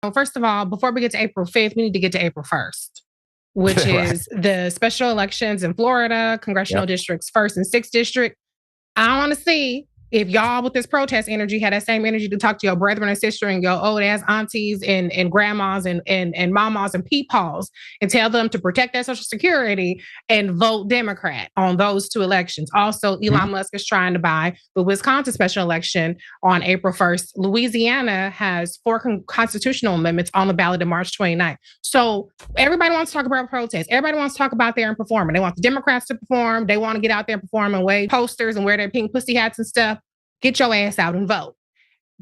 Well, first of all, before we get to April 5th, we need to get to April 1st, which Right. is the special elections in Florida, congressional Yep. districts, 1st and 6th district. I want to see if y'all with this protest energy had that same energy to talk to your brethren and sister and your old ass aunties and grandmas and mamas and peepaws and tell them to protect their Social Security and vote Democrat on those two elections. Also, Elon Musk is trying to buy the Wisconsin special election on April 1st. Louisiana has 4 constitutional amendments on the ballot in March 29th. So everybody wants to talk about protests. Everybody wants to talk about there and performing. They want the Democrats to perform. They want to get out there and perform and wave posters and wear their pink pussy hats and stuff. Get your ass out and vote.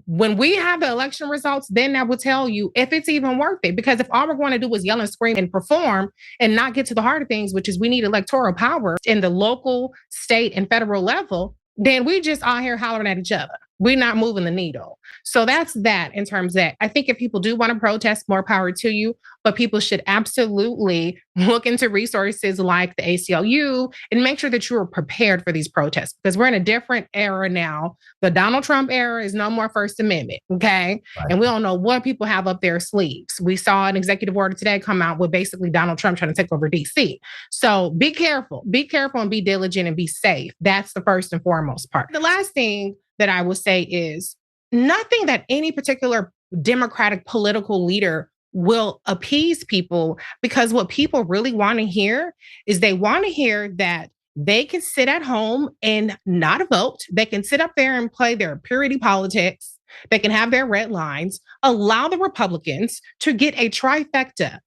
When we have the election results, then that will tell you if it's even worth it. Because if all we're going to do is yell and scream and perform and not get to the heart of things, which is we need electoral power in the local, state, and federal level, then we just out here hollering at each other. We're not moving the needle. So that's that in terms of that. I think if people do want to protest, more power to you, but people should absolutely look into resources like the ACLU and make sure that you are prepared for these protests because we're in a different era now. The Donald Trump era is no more First Amendment, okay? Right. And we don't know what people have up their sleeves. We saw an executive order today come out with basically Donald Trump trying to take over DC. So be careful and be diligent and be safe. That's the first and foremost part. The last thing that I will say is nothing that any particular Democratic political leader will appease people because what people really want to hear is they want to hear that they can sit at home and not vote. They can sit up there and play their purity politics. They can have their red lines, allow the Republicans to get a trifecta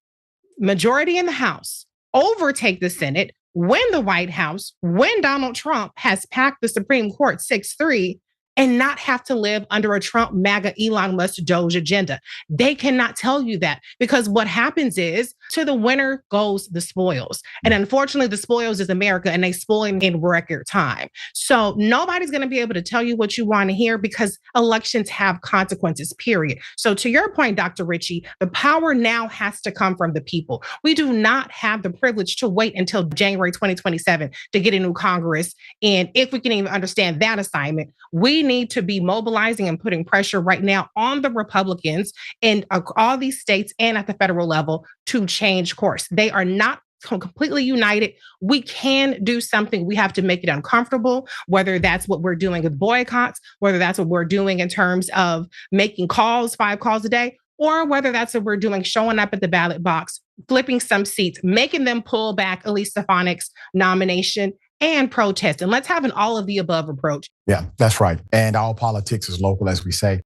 majority in the House, overtake the Senate, win the White House, when Donald Trump has packed the Supreme Court 6-3, and not have to live under a Trump, MAGA, Elon Musk, Doge agenda. They cannot tell you that because what happens is to the winner goes the spoils. And unfortunately, the spoils is America and they spoil in record time. So nobody's going to be able to tell you what you want to hear because elections have consequences, period. So to your point, Dr. Ritchie, the power now has to come from the people. We do not have the privilege to wait until January 2027 to get a new Congress. And if we can even understand that assignment, we need to be mobilizing and putting pressure right now on the Republicans in all these states and at the federal level to change course. They are not completely united. We can do something. We have to make it uncomfortable, whether that's what we're doing with boycotts, whether that's what we're doing in terms of making calls, 5 calls a day, or whether that's what we're doing, showing up at the ballot box, flipping some seats, making them pull back Elise Stefanik's nomination and protest. And let's have an all of the above approach. Yeah, that's right. And all politics is local, as we say.